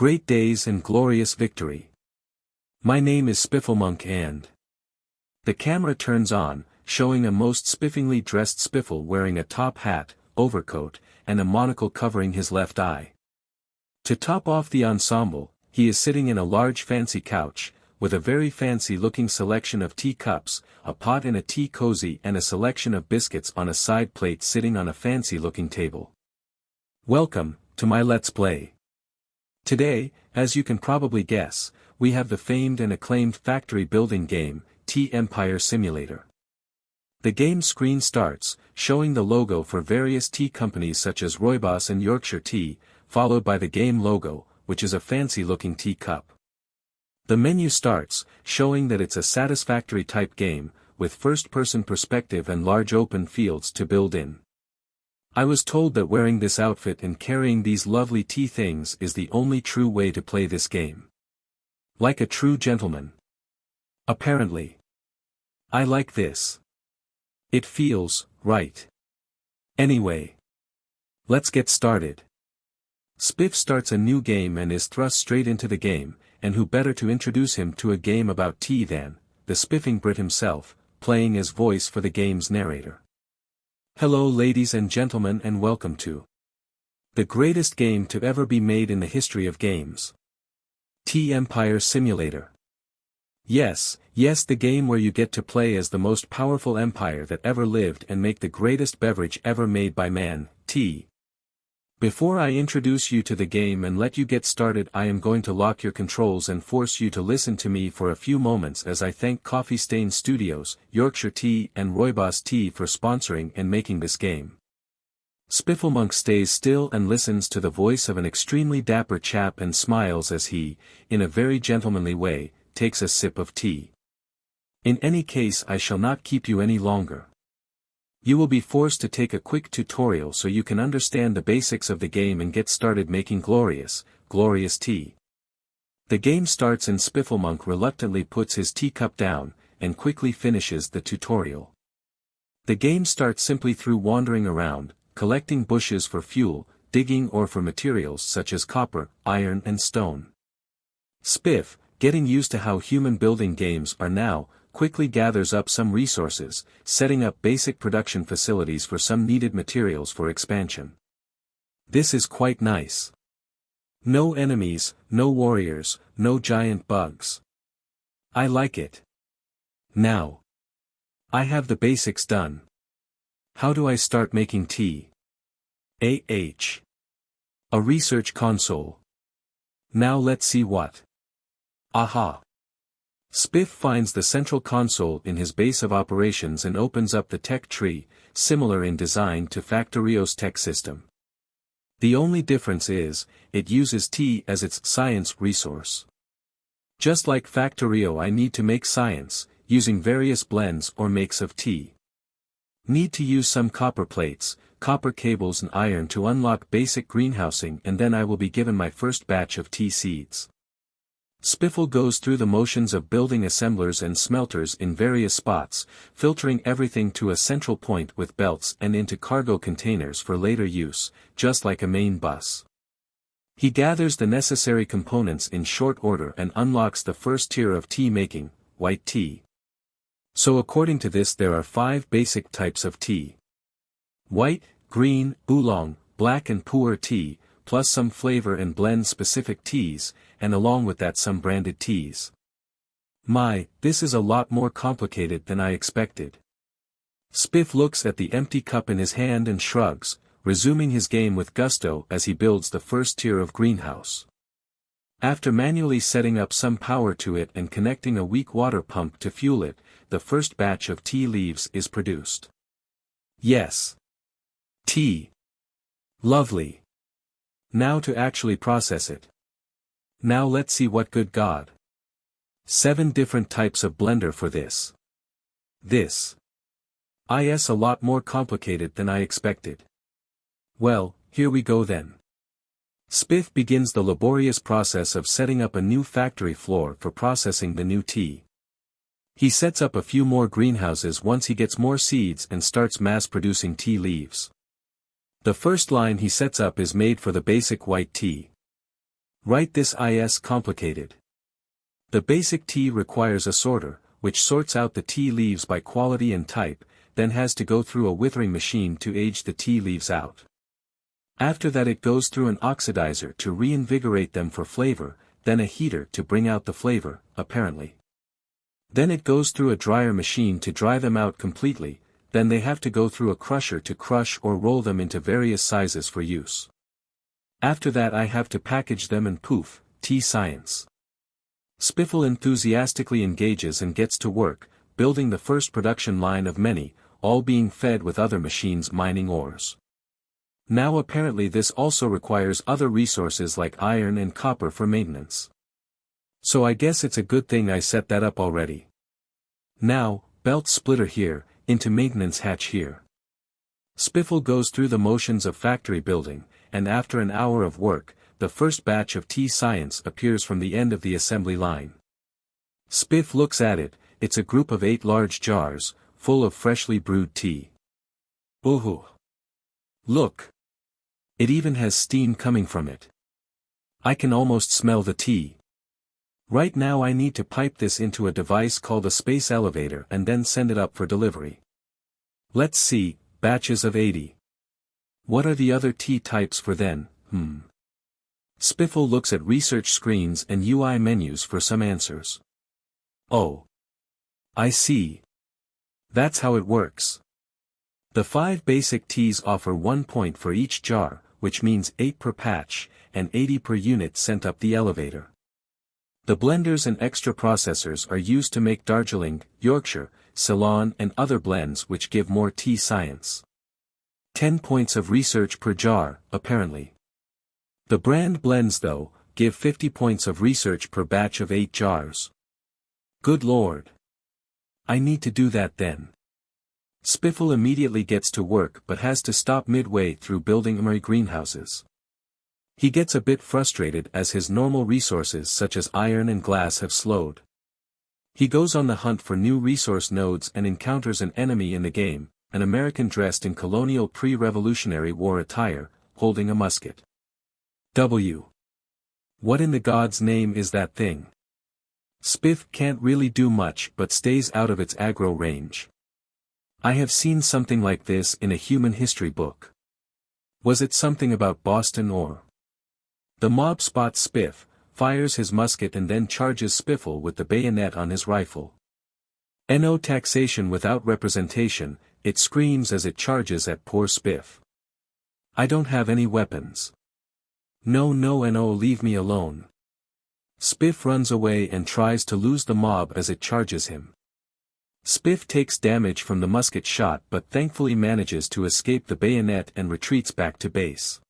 Great days and glorious victory. My name is Spifflemonk and... The camera turns on, showing a most spiffingly dressed Spiffle wearing a top hat, overcoat, and a monocle covering his left eye. To top off the ensemble, he is sitting in a large fancy couch, with a very fancy-looking selection of teacups, a pot and a tea cozy and a selection of biscuits on a side plate sitting on a fancy-looking table. Welcome, to my Let's Play. Today, as you can probably guess, we have the famed and acclaimed factory building game, Tea Empire Simulator. The game screen starts, showing the logo for various tea companies such as Rooibos and Yorkshire Tea, followed by the game logo, which is a fancy-looking tea cup. The menu starts, showing that it's a satisfactory type game, with first-person perspective and large open fields to build in. I was told that wearing this outfit and carrying these lovely tea things is the only true way to play this game. Like a true gentleman. Apparently. I like this. It feels right. Anyway. Let's get started. Spiff starts a new game and is thrust straight into the game, and who better to introduce him to a game about tea than the spiffing Brit himself, playing as voice for the game's narrator. Hello ladies and gentlemen and welcome to the greatest game to ever be made in the history of games. Tea Empire Simulator. Yes, the game where you get to play as the most powerful empire that ever lived and make the greatest beverage ever made by man, tea. Before I introduce you to the game and let you get started, I am going to lock your controls and force you to listen to me for a few moments as I thank Coffee Stain Studios, Yorkshire Tea and Rooibos Tea for sponsoring and making this game. Spifflemonk stays still and listens to the voice of an extremely dapper chap and smiles as he, in a very gentlemanly way, takes a sip of tea. In any case, I shall not keep you any longer. You will be forced to take a quick tutorial so you can understand the basics of the game and get started making glorious tea. The game starts and Spifflemonk reluctantly puts his teacup down, and quickly finishes the tutorial. The game starts simply through wandering around, collecting bushes for fuel, digging or for materials such as copper, iron and stone. Spiff, getting used to how human building games are now, quickly gathers up some resources, setting up basic production facilities for some needed materials for expansion. This is quite nice. No enemies, no warriors, no giant bugs. I like it. Now. I have the basics done. How do I start making tea? A research console. Now let's see what. Aha. Spiff finds the central console in his base of operations and opens up the tech tree, similar in design to Factorio's tech system. The only difference is, it uses tea as its science resource. Just like Factorio, I need to make science, using various blends or makes of tea. Need to use some copper plates, copper cables and iron to unlock basic greenhousing, and then I will be given my first batch of tea seeds. Spiffle goes through the motions of building assemblers and smelters in various spots, filtering everything to a central point with belts and into cargo containers for later use, just like a main bus. He gathers the necessary components in short order and unlocks the first tier of tea making, white tea. So according to this there are 5 basic types of tea. White, green, oolong, black and pu'er tea, plus some flavor and blend-specific teas, and along with that some branded teas. This is a lot more complicated than I expected. Spiff looks at the empty cup in his hand and shrugs, resuming his game with gusto as he builds the first tier of greenhouse. After manually setting up some power to it and connecting a weak water pump to fuel it, the first batch of tea leaves is produced. Yes. Tea. Lovely. Now to actually process it. Now let's see what good God. 7 different types of blender for this. This is a lot more complicated than I expected. Well, here we go then. Spiff begins the laborious process of setting up a new factory floor for processing the new tea. He sets up a few more greenhouses once he gets more seeds and starts mass-producing tea leaves. The first line he sets up is made for the basic white tea. Right, this is complicated. The basic tea requires a sorter, which sorts out the tea leaves by quality and type, then has to go through a withering machine to age the tea leaves out. After that it goes through an oxidizer to reinvigorate them for flavor, then a heater to bring out the flavor, apparently. Then it goes through a dryer machine to dry them out completely, then they have to go through a crusher to crush or roll them into various sizes for use. After that I have to package them and poof, tea science. Spiffle enthusiastically engages and gets to work, building the first production line of many, all being fed with other machines mining ores. Now apparently this also requires other resources like iron and copper for maintenance. So I guess it's a good thing I set that up already. Now, belt splitter here, into maintenance hatch here. Spiffle goes through the motions of factory building, and after an hour of work, the first batch of tea science appears from the end of the assembly line. Spiff looks at it, it's a group of 8 large jars, full of freshly brewed tea. Ooh! Look! It even has steam coming from it. I can almost smell the tea. Right now I need to pipe this into a device called a space elevator and then send it up for delivery. Let's see, batches of 80. What are the other tea types for then, Spiffle looks at research screens and UI menus for some answers. Oh. I see. That's how it works. The 5 basic teas offer 1 point for each jar, which means 8 per patch, and 80 per unit sent up the elevator. The blenders and extra processors are used to make Darjeeling, Yorkshire, Ceylon and other blends which give more tea science. 10 points of research per jar, apparently. The brand blends though, give 50 points of research per batch of 8 jars. Good lord. I need to do that then. Spiffle immediately gets to work but has to stop midway through building my greenhouses. He gets a bit frustrated as his normal resources such as iron and glass have slowed. He goes on the hunt for new resource nodes and encounters an enemy in the game, an American dressed in colonial pre-Revolutionary War attire, holding a musket. What in the God's name is that thing? Spiff can't really do much but stays out of its aggro range. I have seen something like this in a human history book. Was it something about Boston or? The mob spots Spiff, fires his musket and then charges Spiffle with the bayonet on his rifle. No taxation without representation, it screams as it charges at poor Spiff. I don't have any weapons. No, leave me alone. Spiff runs away and tries to lose the mob as it charges him. Spiff takes damage from the musket shot but thankfully manages to escape the bayonet and retreats back to base.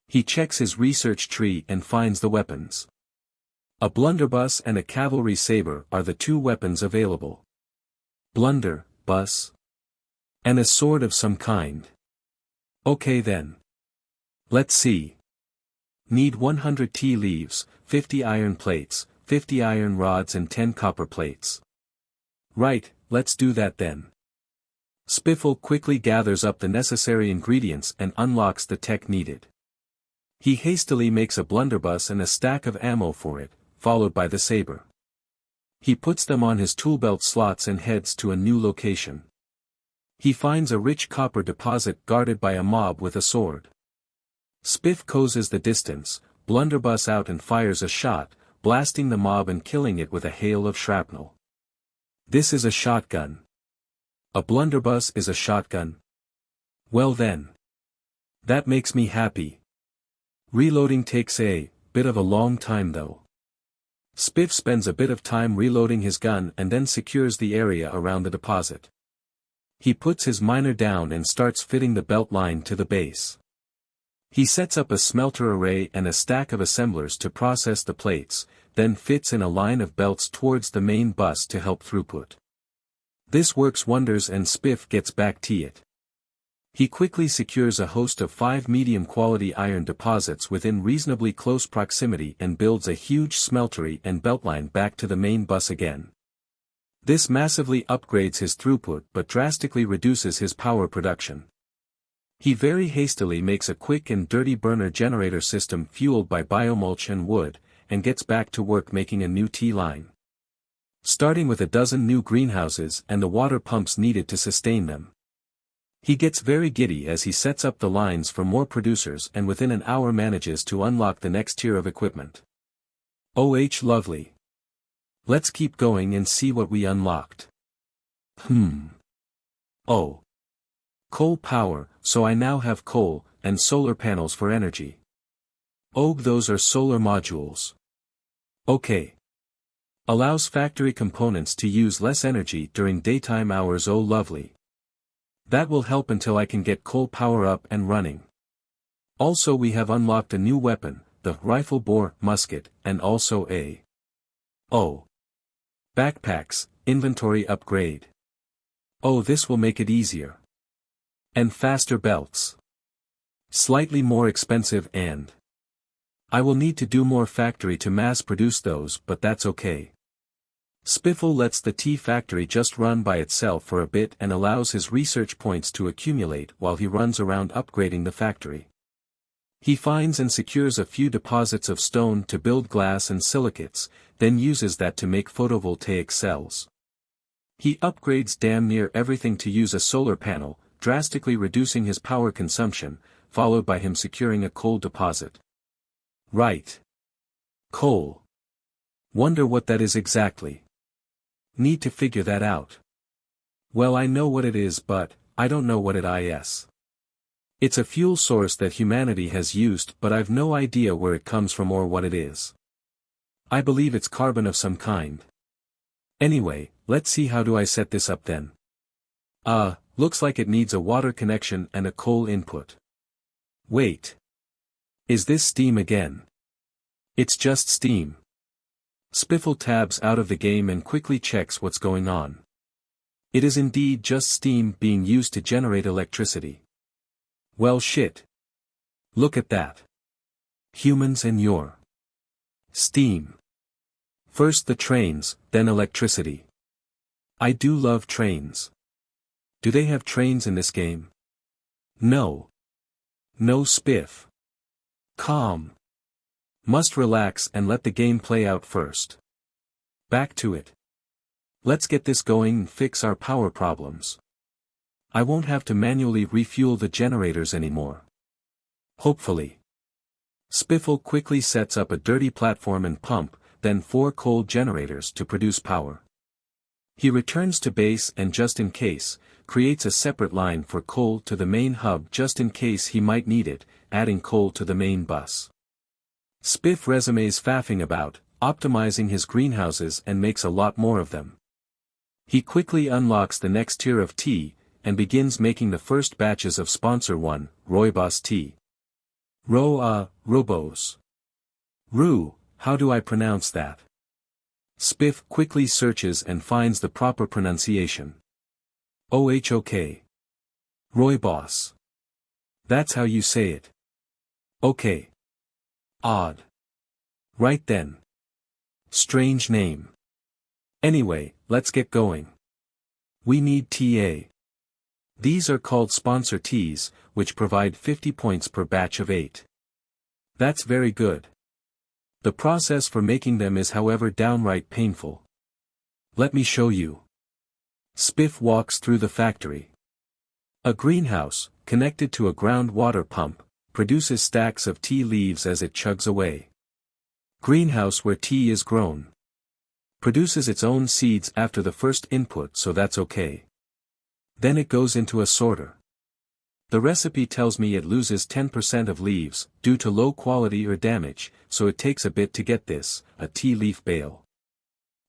He checks his research tree and finds the weapons. A blunderbuss and a cavalry saber are the 2 weapons available. Blunderbuss? And a sword of some kind. Okay then. Let's see. Need 100 tea leaves, 50 iron plates, 50 iron rods and 10 copper plates. Right, let's do that then. Spiffle quickly gathers up the necessary ingredients and unlocks the tech needed. He hastily makes a blunderbuss and a stack of ammo for it, followed by the saber. He puts them on his toolbelt slots and heads to a new location. He finds a rich copper deposit guarded by a mob with a sword. Spiff closes the distance, blunderbuss out and fires a shot, blasting the mob and killing it with a hail of shrapnel. This is a shotgun. A blunderbuss is a shotgun? Well then. That makes me happy. Reloading takes a bit of a long time though. Spiff spends a bit of time reloading his gun and then secures the area around the deposit. He puts his miner down and starts fitting the belt line to the base. He sets up a smelter array and a stack of assemblers to process the plates, then fits in a line of belts towards the main bus to help throughput. This works wonders and Spiff gets back to it. He quickly secures a host of 5 medium-quality iron deposits within reasonably close proximity and builds a huge smeltery and beltline back to the main bus again. This massively upgrades his throughput but drastically reduces his power production. He very hastily makes a quick and dirty burner generator system fueled by biomulch and wood, and gets back to work making a new tea line. Starting with a dozen new greenhouses and the water pumps needed to sustain them. He gets very giddy as he sets up the lines for more producers and within an hour manages to unlock the next tier of equipment. Oh lovely. Let's keep going and see what we unlocked. Oh. Coal power, so I now have coal, and solar panels for energy. Oh, those are solar modules. Okay. Allows factory components to use less energy during daytime hours. Oh lovely. That will help until I can get coal power up and running. Also we have unlocked a new weapon, the rifle bore musket, and also a backpacks, inventory upgrade. Oh, this will make it easier. And faster belts. Slightly more expensive and I will need to do more factory to mass produce those, but that's okay. Spiffle lets the tea factory just run by itself for a bit and allows his research points to accumulate while he runs around upgrading the factory. He finds and secures a few deposits of stone to build glass and silicates, then uses that to make photovoltaic cells. He upgrades damn near everything to use a solar panel, drastically reducing his power consumption, followed by him securing a coal deposit. Right. Coal. Wonder what that is exactly. Need to figure that out. Well, I know what it is, but I don't know what it is. It's a fuel source that humanity has used, but I've no idea where it comes from or what it is. I believe it's carbon of some kind. Anyway, let's see, how do I set this up then? Looks like it needs a water connection and a coal input. Wait. Is this Steam again? It's just Steam. Spiffle tabs out of the game and quickly checks what's going on. It is indeed just Steam being used to generate electricity. Well shit. Look at that. Humans and your Steam. First the trains, then electricity. I do love trains. Do they have trains in this game? No. No spiff. Calm. Must relax and let the game play out first. Back to it. Let's get this going and fix our power problems. I won't have to manually refuel the generators anymore. Hopefully. Spiffle quickly sets up a dirty platform and pump, then 4 coal generators to produce power. He returns to base and just in case, creates a separate line for coal to the main hub just in case he might need it, adding coal to the main bus. Spiff resumes faffing about, optimizing his greenhouses and makes a lot more of them. He quickly unlocks the next tier of tea, and begins making the first batches of Sponsor 1, Rooibos tea. Robos. How do I pronounce that? Spiff quickly searches and finds the proper pronunciation. OK. Rooibos. That's how you say it. Okay. Odd. Right then. Strange name. Anyway, let's get going. We need TA. These are called sponsor teas, which provide 50 points per batch of 8. That's very good. The process for making them is however downright painful. Let me show you. Spiff walks through the factory. A greenhouse, connected to a groundwater pump, produces stacks of tea leaves as it chugs away. Greenhouse where tea is grown. Produces its own seeds after the first input, so that's okay. Then it goes into a sorter. The recipe tells me it loses 10% of leaves, due to low quality or damage, so it takes a bit to get this, a tea leaf bale.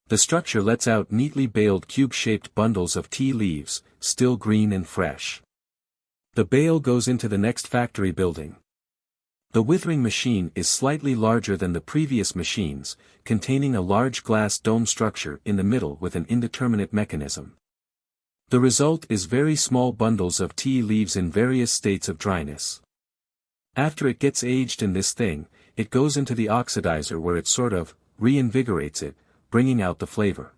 The structure lets out neatly baled cube-shaped bundles of tea leaves, still green and fresh. The bale goes into the next factory building. The withering machine is slightly larger than the previous machines, containing a large glass dome structure in the middle with an indeterminate mechanism. The result is very small bundles of tea leaves in various states of dryness. After it gets aged in this thing, it goes into the oxidizer where it sort of reinvigorates it, bringing out the flavor.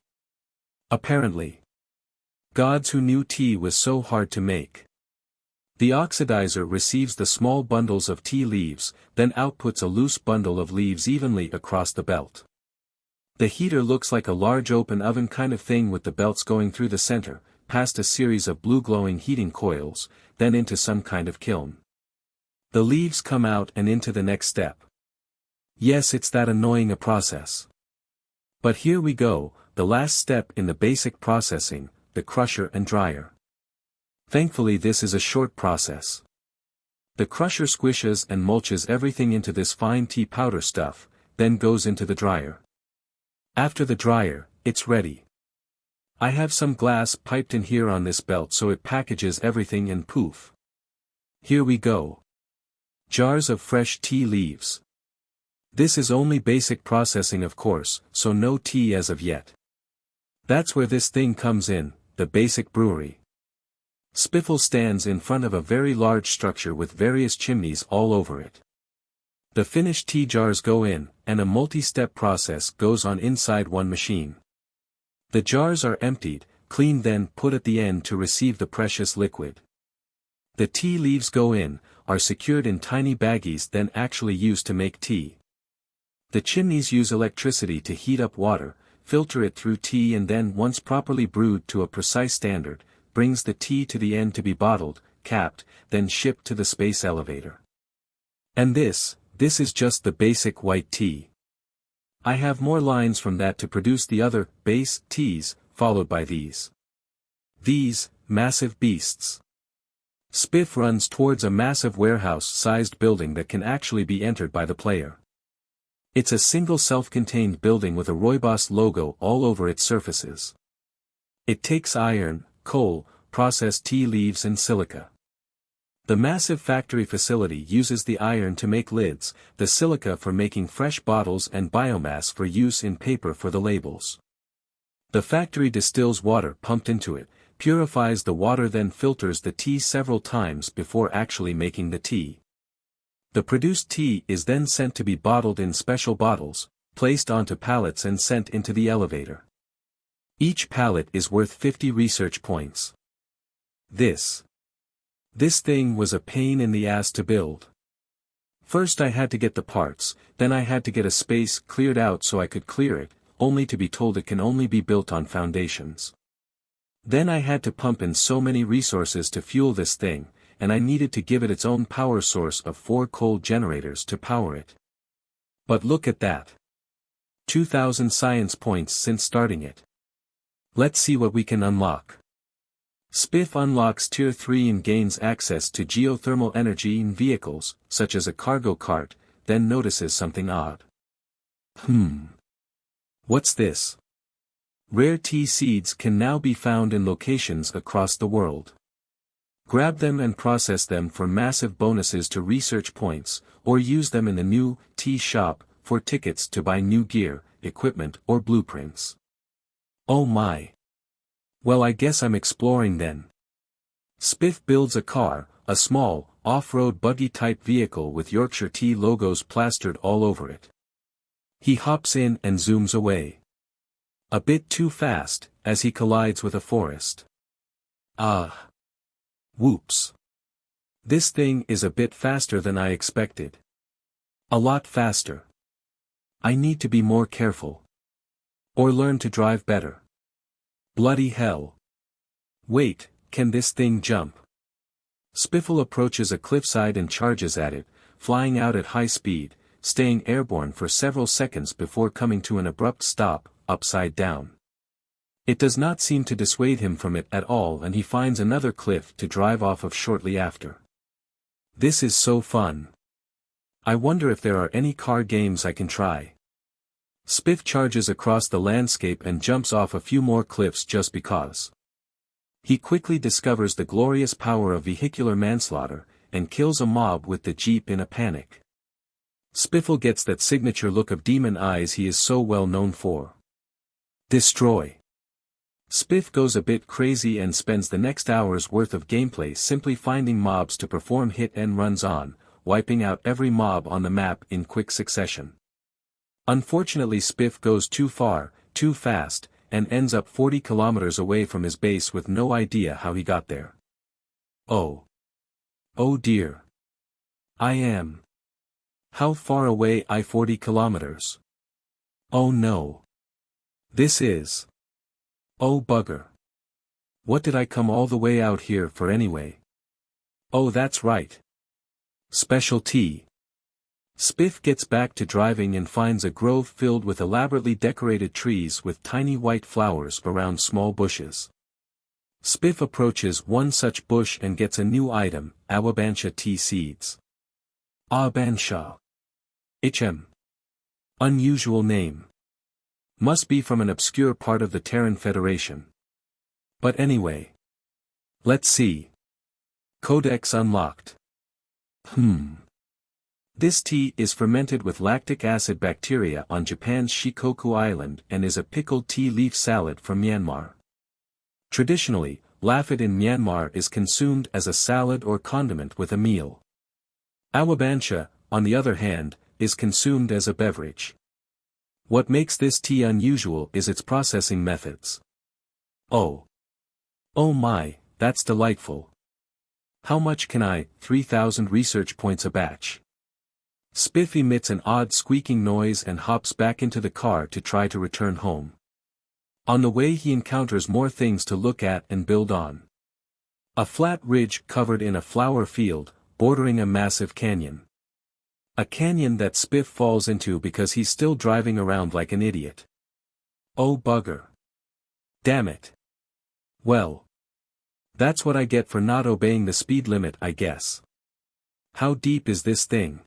Apparently. Gods who knew tea was so hard to make. The oxidizer receives the small bundles of tea leaves, then outputs a loose bundle of leaves evenly across the belt. The heater looks like a large open oven kind of thing with the belts going through the center, past a series of blue glowing heating coils, then into some kind of kiln. The leaves come out and into the next step. Yes, it's that annoying a process. But here we go, the last step in the basic processing, the crusher and dryer. Thankfully this is a short process. The crusher squishes and mulches everything into this fine tea powder stuff, then goes into the dryer. After the dryer, it's ready. I have some glass piped in here on this belt so it packages everything and poof. Here we go. Jars of fresh tea leaves. This is only basic processing of course, so no tea as of yet. That's where this thing comes in, the basic brewery. Spiffle stands in front of a very large structure with various chimneys all over it. The finished tea jars go in, and a multi-step process goes on inside one machine. The jars are emptied, cleaned then put at the end to receive the precious liquid. The tea leaves go in, are secured in tiny baggies then actually used to make tea. The chimneys use electricity to heat up water, filter it through tea and then once properly brewed to a precise standard, brings the tea to the end to be bottled, capped, then shipped to the space elevator. And this is just the basic white tea. I have more lines from that to produce the other, base, teas, followed by these. These, massive beasts. Spiff runs towards a massive warehouse-sized building that can actually be entered by the player. It's a single self-contained building with a Rooibos logo all over its surfaces. It takes iron, coal, processed tea leaves and silica. The massive factory facility uses the iron to make lids, the silica for making fresh bottles and biomass for use in paper for the labels. The factory distills water pumped into it, purifies the water then filters the tea several times before actually making the tea. The produced tea is then sent to be bottled in special bottles, placed onto pallets and sent into the elevator. Each pallet is worth 50 research points. This thing was a pain in the ass to build. First I had to get the parts, then I had to get a space cleared out so I could clear it, only to be told it can only be built on foundations. Then I had to pump in so many resources to fuel this thing, and I needed to give it its own power source of 4 coal generators to power it. But look at that. 2,000 science points since starting it. Let's see what we can unlock. Spiff unlocks Tier 3 and gains access to geothermal energy in vehicles, such as a cargo cart, then notices something odd. What's this? Rare tea seeds can now be found in locations across the world. Grab them and process them for massive bonuses to research points, or use them in the new tea shop for tickets to buy new gear, equipment or blueprints. Oh my. Well, I guess I'm exploring then. Spiff builds a car, a small, off-road buggy-type vehicle with Yorkshire Tea logos plastered all over it. He hops in and zooms away. A bit too fast, as he collides with a forest. Ah. Whoops. This thing is a bit faster than I expected. A lot faster. I need to be more careful. Or learn to drive better. Bloody hell. Wait, can this thing jump? Spiffle approaches a cliffside and charges at it, flying out at high speed, staying airborne for several seconds before coming to an abrupt stop, upside down. It does not seem to dissuade him from it at all and he finds another cliff to drive off of shortly after. This is so fun. I wonder if there are any car games I can try. Spiff charges across the landscape and jumps off a few more cliffs just because. He quickly discovers the glorious power of vehicular manslaughter, and kills a mob with the jeep in a panic. Spiffle gets that signature look of demon eyes he is so well known for. Destroy. Spiff goes a bit crazy and spends the next hour's worth of gameplay simply finding mobs to perform hit and runs on, wiping out every mob on the map in quick succession. Unfortunately Spiff goes too far, too fast, and ends up 40 kilometers away from his base with no idea how he got there. Oh. Oh dear. I am. How far away? 40 kilometers. Oh no. This is. Oh bugger. What did I come all the way out here for anyway? Oh that's right. Special tea. Spiff gets back to driving and finds a grove filled with elaborately decorated trees with tiny white flowers around small bushes. Spiff approaches one such bush and gets a new item, Awabansha tea seeds. Awabansha. HM. Unusual name. Must be from an obscure part of the Terran Federation. But anyway. Let's see. Codex unlocked. This tea is fermented with lactic acid bacteria on Japan's Shikoku Island and is a pickled tea leaf salad from Myanmar. Traditionally, lafit in Myanmar is consumed as a salad or condiment with a meal. Awabansha, on the other hand, is consumed as a beverage. What makes this tea unusual is its processing methods. Oh. Oh my, that's delightful. How much can I? 3,000 research points a batch. Spiff emits an odd squeaking noise and hops back into the car to try to return home. On the way he encounters more things to look at and build on. A flat ridge covered in a flower field, bordering a massive canyon. A canyon that Spiff falls into because he's still driving around like an idiot. Oh bugger. Damn it. Well. That's what I get for not obeying the speed limit, I guess. How deep is this thing?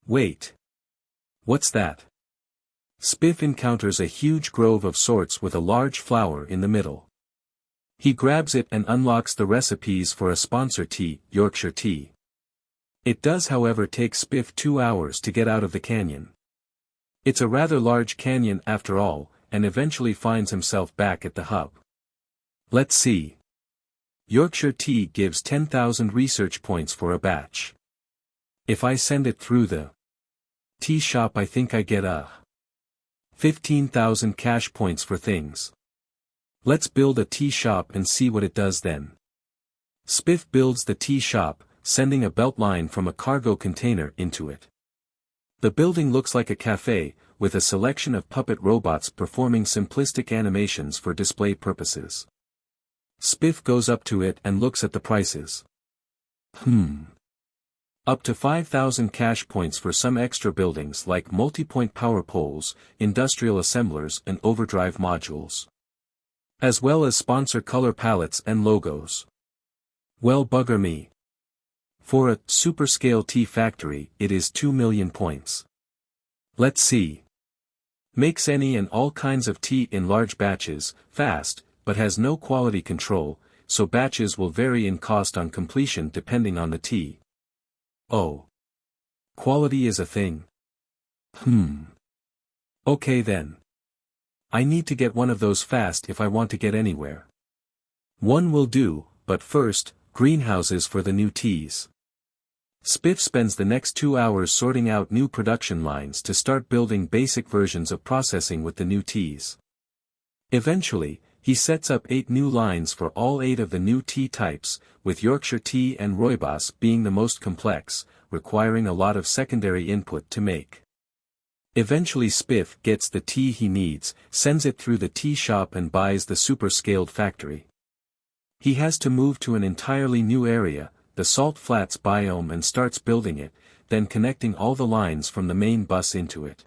Wait. What's that? Spiff encounters a huge grove of sorts with a large flower in the middle. He grabs it and unlocks the recipes for a sponsor tea, Yorkshire tea. It does however take Spiff 2 hours to get out of the canyon. It's a rather large canyon after all, and eventually finds himself back at the hub. Let's see. Yorkshire tea gives 10,000 research points for a batch. If I send it through the tea shop I think I get 15,000 cash points for things. Let's build a tea shop and see what it does then. Spiff builds the tea shop, sending a belt line from a cargo container into it. The building looks like a cafe, with a selection of puppet robots performing simplistic animations for display purposes. Spiff goes up to it and looks at the prices. Up to 5,000 cash points for some extra buildings like multi-point power poles, industrial assemblers and overdrive modules. As well as sponsor color palettes and logos. Well bugger me. For a super-scale tea factory, it is 2 million points. Let's see. Makes any and all kinds of tea in large batches, fast, but has no quality control, so batches will vary in cost on completion depending on the tea. Oh. Quality is a thing. Okay then. I need to get one of those fast if I want to get anywhere. One will do, but first, greenhouses for the new teas. Spiff spends the next 2 hours sorting out new production lines to start building basic versions of processing with the new teas. Eventually, he sets up 8 new lines for all 8 of the new tea types, with Yorkshire tea and rooibos being the most complex, requiring a lot of secondary input to make. Eventually Spiff gets the tea he needs, sends it through the tea shop and buys the super-scaled factory. He has to move to an entirely new area, the Salt Flats biome, and starts building it, then connecting all the lines from the main bus into it.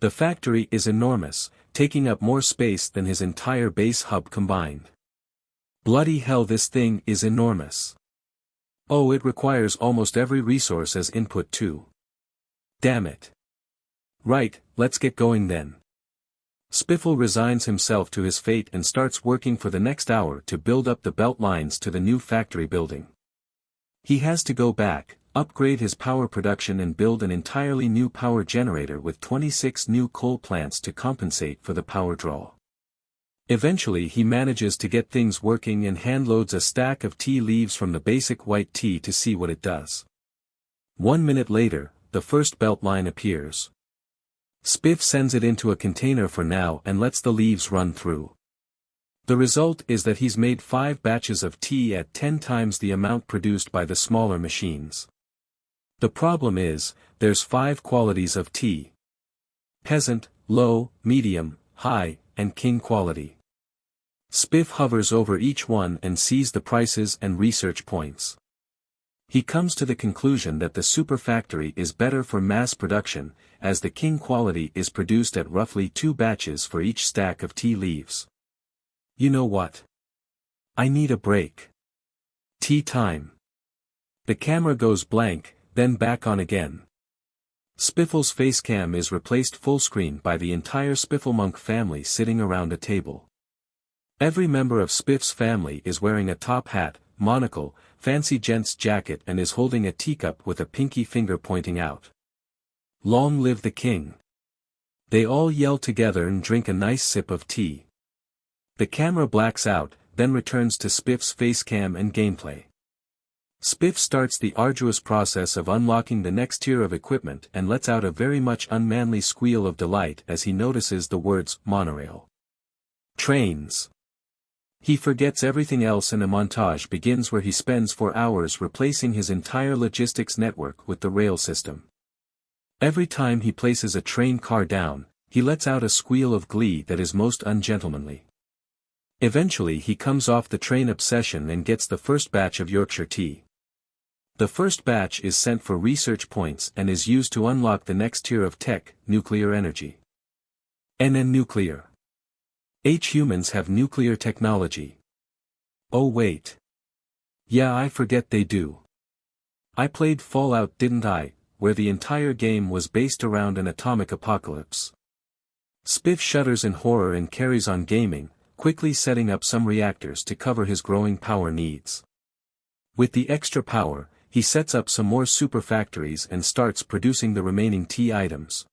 The factory is enormous, taking up more space than his entire base hub combined. Bloody hell, this thing is enormous. Oh, it requires almost every resource as input too. Damn it. Right, let's get going then. Spiffle resigns himself to his fate and starts working for the next hour to build up the belt lines to the new factory building. He has to go back, upgrade his power production and build an entirely new power generator with 26 new coal plants to compensate for the power draw. Eventually he manages to get things working and handloads a stack of tea leaves from the basic white tea to see what it does. 1 minute later, the first belt line appears. Spiff sends it into a container for now and lets the leaves run through. The result is that he's made 5 batches of tea at 10 times the amount produced by the smaller machines. The problem is, there's 5 qualities of tea: peasant, low, medium, high, and king quality. Spiff hovers over each one and sees the prices and research points. He comes to the conclusion that the super factory is better for mass production, as the king quality is produced at roughly 2 batches for each stack of tea leaves. You know what? I need a break. Tea time. The camera goes blank, then back on again. Spiffle's facecam is replaced full screen by the entire Spifflemonk family sitting around a table. Every member of Spiff's family is wearing a top hat, monocle, fancy gent's jacket and is holding a teacup with a pinky finger pointing out. Long live the king! They all yell together and drink a nice sip of tea. The camera blacks out, then returns to Spiff's facecam and gameplay. Spiff starts the arduous process of unlocking the next tier of equipment and lets out a very much unmanly squeal of delight as he notices the words monorail. Trains. He forgets everything else and a montage begins where he spends 4 hours replacing his entire logistics network with the rail system. Every time he places a train car down, he lets out a squeal of glee that is most ungentlemanly. Eventually he comes off the train obsession and gets the first batch of Yorkshire tea. The first batch is sent for research points and is used to unlock the next tier of tech, nuclear energy. NN nuclear. Humans have nuclear technology. Oh wait. Yeah, I forget they do. I played Fallout, didn't I, where the entire game was based around an atomic apocalypse. Spiff shudders in horror and carries on gaming, quickly setting up some reactors to cover his growing power needs. With the extra power, he sets up some more super factories and starts producing the remaining tea items.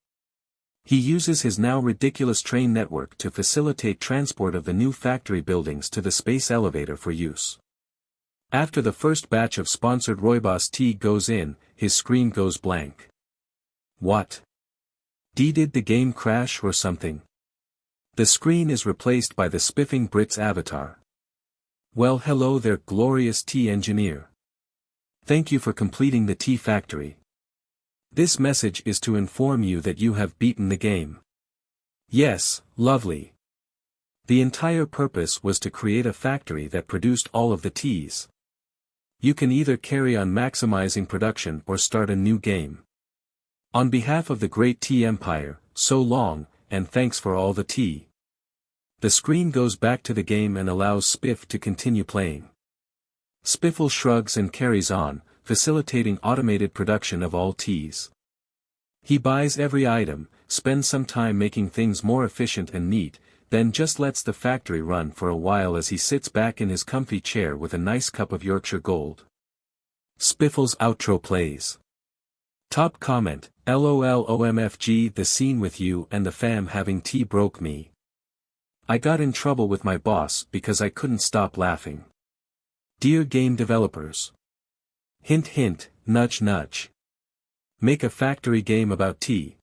He uses his now ridiculous train network to facilitate transport of the new factory buildings to the space elevator for use. After the first batch of sponsored Rooibos tea goes in, his screen goes blank. What? Did the game crash or something? The screen is replaced by the spiffing Brit's avatar. Well, hello there, glorious tea engineer. Thank you for completing the tea factory. This message is to inform you that you have beaten the game. Yes, lovely. The entire purpose was to create a factory that produced all of the teas. You can either carry on maximizing production or start a new game. On behalf of the great tea empire, so long, and thanks for all the tea. The screen goes back to the game and allows Spiff to continue playing. Spiffle shrugs and carries on, facilitating automated production of all teas. He buys every item, spends some time making things more efficient and neat, then just lets the factory run for a while as he sits back in his comfy chair with a nice cup of Yorkshire Gold. Spiffle's outro plays. Top comment, LOL OMFG, the scene with you and the fam having tea broke me. I got in trouble with my boss because I couldn't stop laughing. Dear game developers. Hint hint, nudge nudge. Make a factory game about tea.